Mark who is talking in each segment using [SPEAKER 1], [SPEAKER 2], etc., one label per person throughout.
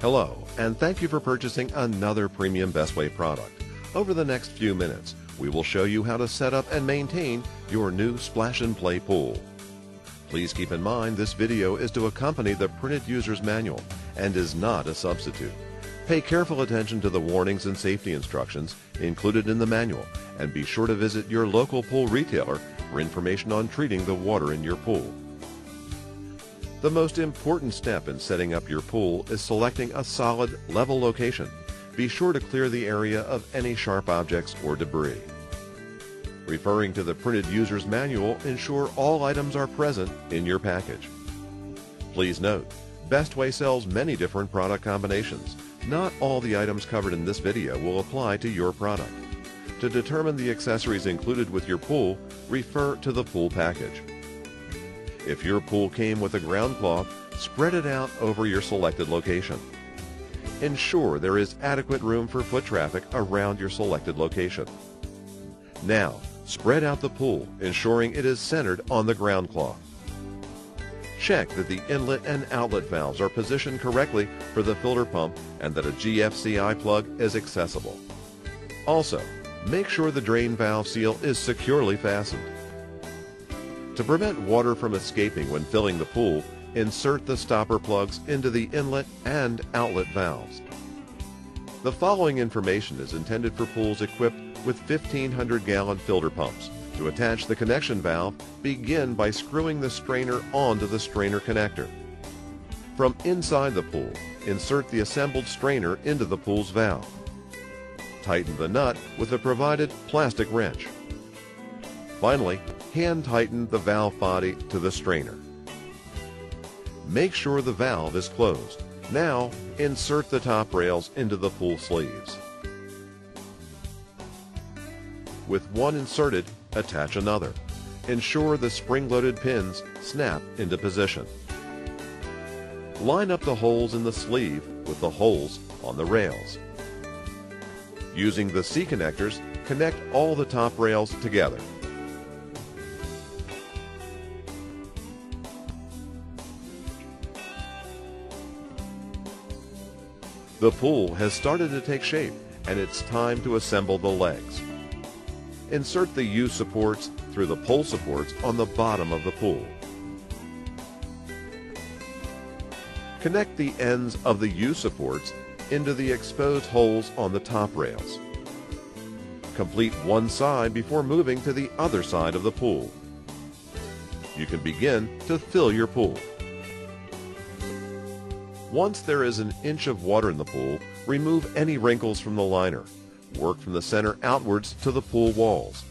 [SPEAKER 1] Hello, and thank you for purchasing another premium Bestway product. Over the next few minutes, we will show you how to set up and maintain your new splash and play pool. Please keep in mind this video is to accompany the printed user's manual and is not a substitute. Pay careful attention to the warnings and safety instructions included in the manual, and be sure to visit your local pool retailer for information on treating the water in your pool. The most important step in setting up your pool is selecting a solid, level location. Be sure to clear the area of any sharp objects or debris. Referring to the printed user's manual, ensure all items are present in your package. Please note, Bestway sells many different product combinations. Not all the items covered in this video will apply to your product. To determine the accessories included with your pool, refer to the pool package. If your pool came with a ground cloth, spread it out over your selected location. Ensure there is adequate room for foot traffic around your selected location. Now, spread out the pool, ensuring it is centered on the ground cloth. Check that the inlet and outlet valves are positioned correctly for the filter pump and that a GFCI plug is accessible. Also, make sure the drain valve seal is securely fastened. To prevent water from escaping when filling the pool, insert the stopper plugs into the inlet and outlet valves. The following information is intended for pools equipped with 1,500-gallon filter pumps. To attach the connection valve, begin by screwing the strainer onto the strainer connector. From inside the pool, insert the assembled strainer into the pool's valve. Tighten the nut with the provided plastic wrench. Finally, hand tighten the valve body to the strainer. Make sure the valve is closed. Now, insert the top rails into the pool sleeves. With one inserted, attach another. Ensure the spring-loaded pins snap into position. Line up the holes in the sleeve with the holes on the rails. Using the C connectors, connect all the top rails together. The pool has started to take shape, and it's time to assemble the legs. Insert the U supports through the pole supports on the bottom of the pool. Connect the ends of the U supports into the exposed holes on the top rails. Complete one side before moving to the other side of the pool. You can begin to fill your pool. Once there is an inch of water in the pool, remove any wrinkles from the liner. Work from the center outwards to the pool walls.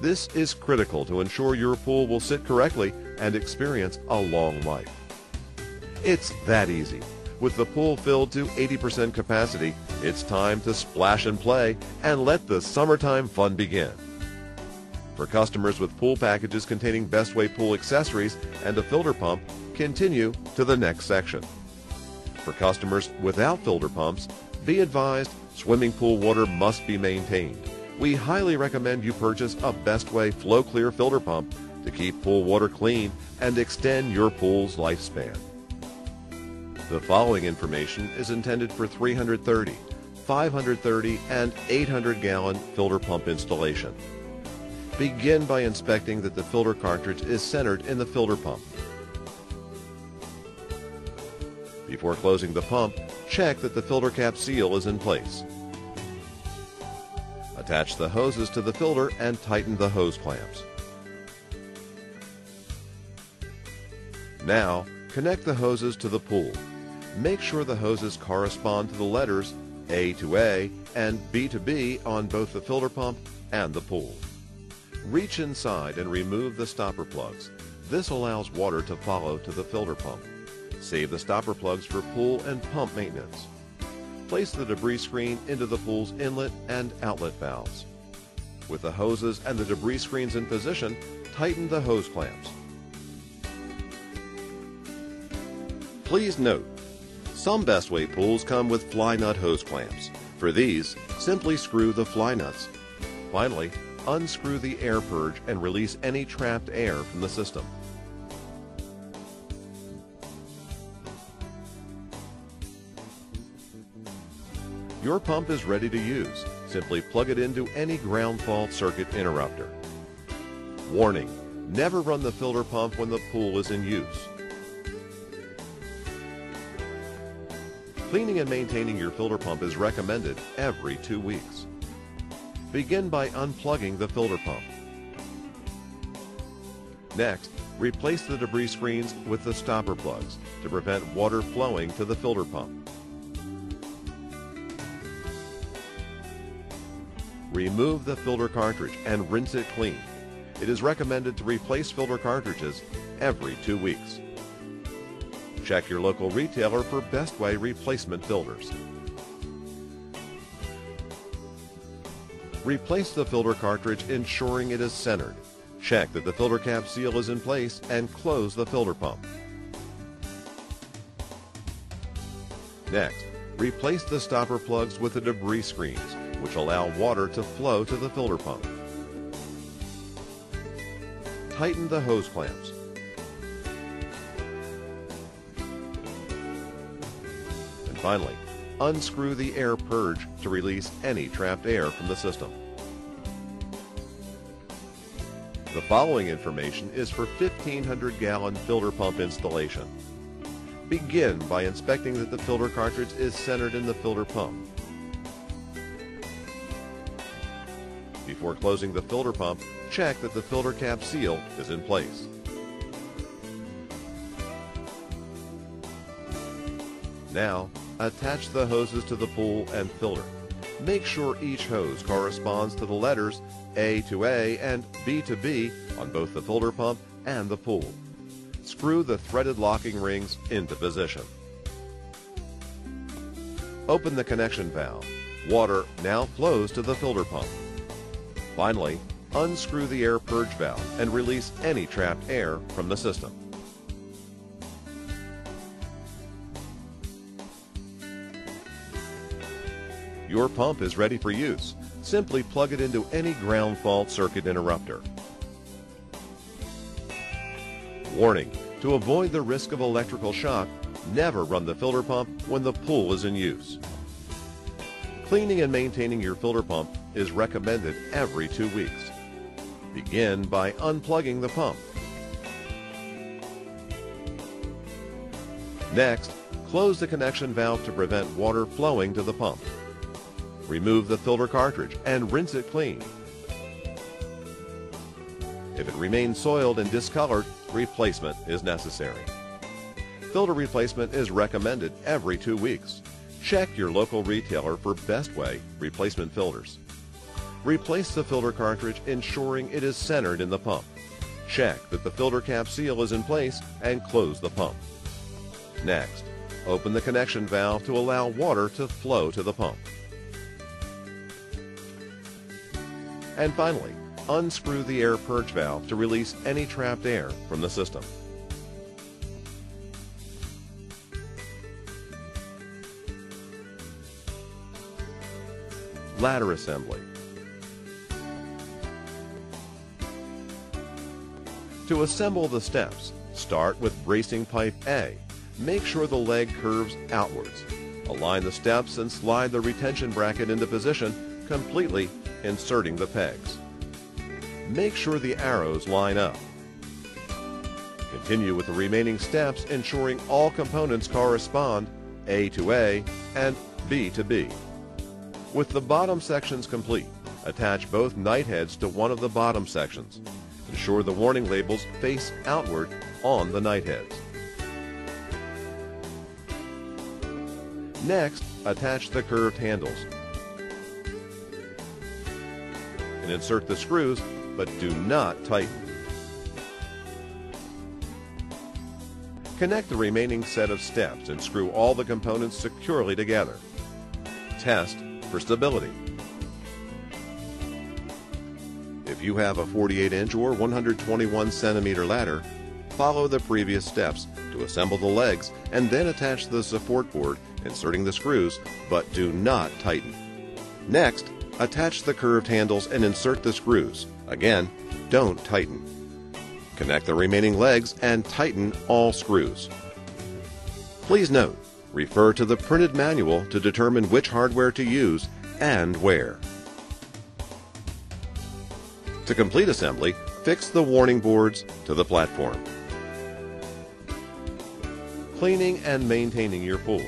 [SPEAKER 1] This is critical to ensure your pool will sit correctly and experience a long life. It's that easy. With the pool filled to 80% capacity, it's time to splash and play and let the summertime fun begin. For customers with pool packages containing Bestway pool accessories and a filter pump, continue to the next section. For customers without filter pumps, be advised swimming pool water must be maintained. We highly recommend you purchase a Bestway Flow Clear filter pump to keep pool water clean and extend your pool's lifespan. The following information is intended for 330, 530, and 800-gallon filter pump installation. Begin by inspecting that the filter cartridge is centered in the filter pump. Before closing the pump, check that the filter cap seal is in place. Attach the hoses to the filter and tighten the hose clamps. Now, connect the hoses to the pool. Make sure the hoses correspond to the letters A to A and B to B on both the filter pump and the pool. Reach inside and remove the stopper plugs. This allows water to follow to the filter pump. Save the stopper plugs for pool and pump maintenance. Place the debris screen into the pool's inlet and outlet valves. With the hoses and the debris screens in position, tighten the hose clamps. Please note, some Bestway pools come with fly nut hose clamps. For these, simply screw the fly nuts. Finally, unscrew the air purge and release any trapped air from the system. Your pump is ready to use. Simply plug it into any ground fault circuit interrupter. Warning: never run the filter pump when the pool is in use. Cleaning and maintaining your filter pump is recommended every 2 weeks. Begin by unplugging the filter pump. Next, replace the debris screens with the stopper plugs to prevent water flowing to the filter pump. Remove the filter cartridge and rinse it clean. It is recommended to replace filter cartridges every 2 weeks. Check your local retailer for Bestway replacement filters. Replace the filter cartridge, ensuring it is centered. Check that the filter cap seal is in place and close the filter pump. Next, replace the stopper plugs with the debris screens, which allow water to flow to the filter pump. Tighten the hose clamps. And finally, unscrew the air purge to release any trapped air from the system. The following information is for 1,500-gallon filter pump installation. Begin by inspecting that the filter cartridge is centered in the filter pump. Before closing the filter pump, check that the filter cap seal is in place. Now, attach the hoses to the pool and filter. Make sure each hose corresponds to the letters A to A and B to B on both the filter pump and the pool. Screw the threaded locking rings into position. Open the connection valve. Water now flows to the filter pump. Finally, unscrew the air purge valve and release any trapped air from the system. Your pump is ready for use. Simply plug it into any ground fault circuit interrupter. Warning: to avoid the risk of electrical shock, never run the filter pump when the pool is in use. Cleaning and maintaining your filter pump is recommended every 2 weeks. Begin by unplugging the pump. Next, close the connection valve to prevent water flowing to the pump. Remove the filter cartridge and rinse it clean. If it remains soiled and discolored, replacement is necessary. Filter replacement is recommended every 2 weeks. Check your local retailer for Bestway replacement filters. Replace the filter cartridge, ensuring it is centered in the pump. Check that the filter cap seal is in place and close the pump. Next, open the connection valve to allow water to flow to the pump. And finally, unscrew the air purge valve to release any trapped air from the system. Ladder assembly. To assemble the steps, start with bracing pipe A. Make sure the leg curves outwards. Align the steps and slide the retention bracket into position, completely inserting the pegs. Make sure the arrows line up. Continue with the remaining steps, ensuring all components correspond, A to A and B to B. With the bottom sections complete, attach both night heads to one of the bottom sections. Ensure the warning labels face outward on the night heads. Next, attach the curved handles and insert the screws, but do not tighten. Connect the remaining set of steps and screw all the components securely together. Test for stability. If you have a 48-inch or 121-centimeter ladder, follow the previous steps to assemble the legs and then attach the support board, inserting the screws, but do not tighten. Next, attach the curved handles and insert the screws. Again, don't tighten. Connect the remaining legs and tighten all screws. Please note, Refer to the printed manual to determine which hardware to use and where. To complete assembly, fix the warning boards to the platform. Cleaning and maintaining your pool.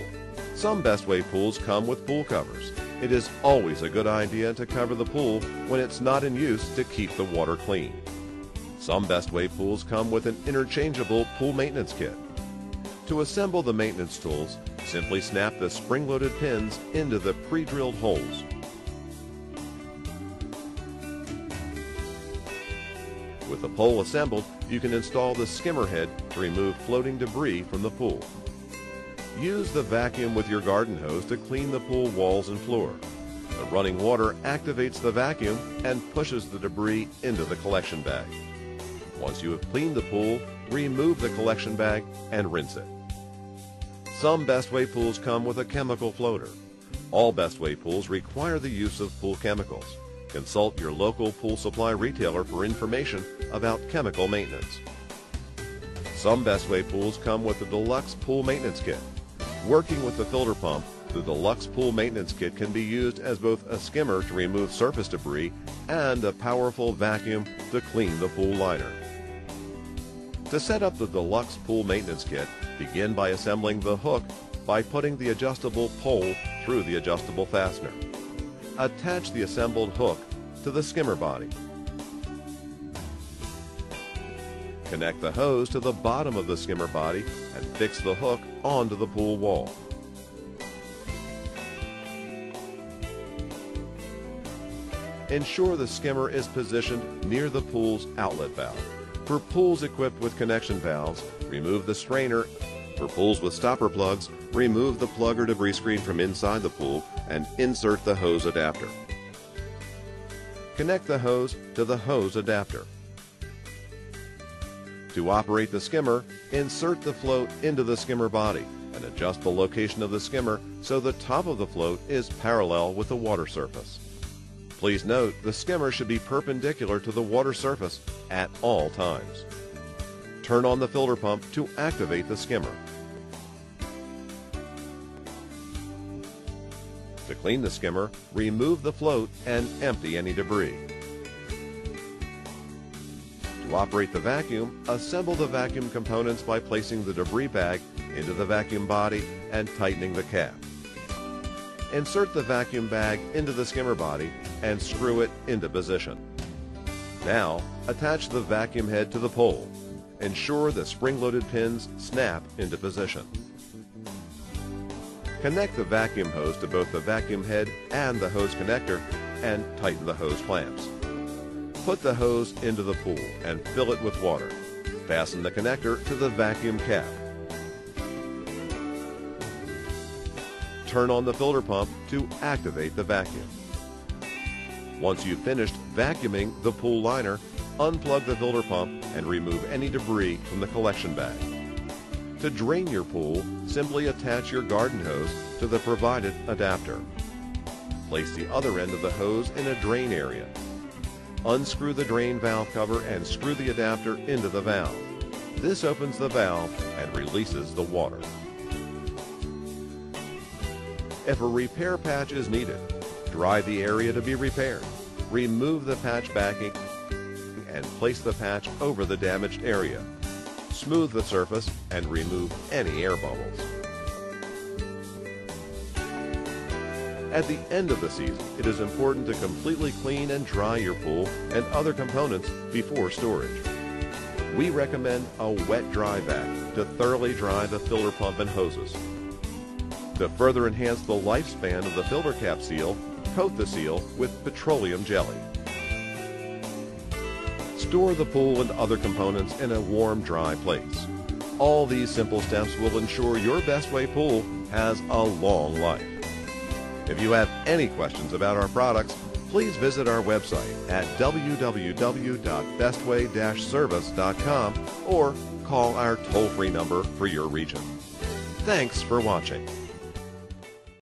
[SPEAKER 1] Some Bestway pools come with pool covers. It is always a good idea to cover the pool when it's not in use to keep the water clean. Some Bestway pools come with an interchangeable pool maintenance kit. To assemble the maintenance tools, simply snap the spring-loaded pins into the pre-drilled holes. With the pole assembled, you can install the skimmer head to remove floating debris from the pool. Use the vacuum with your garden hose to clean the pool walls and floor. The running water activates the vacuum and pushes the debris into the collection bag. Once you have cleaned the pool, remove the collection bag and rinse it. Some Bestway pools come with a chemical floater. All Bestway pools require the use of pool chemicals. Consult your local pool supply retailer for information about chemical maintenance. Some Bestway pools come with the Deluxe Pool Maintenance Kit. Working with the filter pump, the Deluxe Pool Maintenance Kit can be used as both a skimmer to remove surface debris and a powerful vacuum to clean the pool liner. To set up the Deluxe Pool Maintenance Kit, begin by assembling the hook by putting the adjustable pole through the adjustable fastener. Attach the assembled hook to the skimmer body. Connect the hose to the bottom of the skimmer body and fix the hook onto the pool wall. Ensure the skimmer is positioned near the pool's outlet valve. For pools equipped with connection valves, remove the strainer. For pools with stopper plugs, remove the plug or debris screen from inside the pool and insert the hose adapter. Connect the hose to the hose adapter. To operate the skimmer, insert the float into the skimmer body and adjust the location of the skimmer so the top of the float is parallel with the water surface. Please note the skimmer should be perpendicular to the water surface at all times. Turn on the filter pump to activate the skimmer. To clean the skimmer, remove the float and empty any debris. To operate the vacuum, assemble the vacuum components by placing the debris bag into the vacuum body and tightening the cap. Insert the vacuum bag into the skimmer body and screw it into position. Now, attach the vacuum head to the pole. Ensure the spring-loaded pins snap into position. Connect the vacuum hose to both the vacuum head and the hose connector and tighten the hose clamps. Put the hose into the pool and fill it with water. Fasten the connector to the vacuum cap. Turn on the filter pump to activate the vacuum. Once you've finished vacuuming the pool liner, unplug the filter pump and remove any debris from the collection bag. To drain your pool, simply attach your garden hose to the provided adapter. Place the other end of the hose in a drain area. Unscrew the drain valve cover and screw the adapter into the valve. This opens the valve and releases the water. If a repair patch is needed, dry the area to be repaired. Remove the patch backing and place the patch over the damaged area. Smooth the surface and remove any air bubbles. At the end of the season, it is important to completely clean and dry your pool and other components before storage. We recommend a wet-dry vac to thoroughly dry the filter pump and hoses. To further enhance the lifespan of the filter cap seal, coat the seal with petroleum jelly. Store the pool and other components in a warm, dry place. All these simple steps will ensure your Bestway pool has a long life. If you have any questions about our products, please visit our website at www.bestway-service.com or call our toll-free number for your region. Thanks for watching.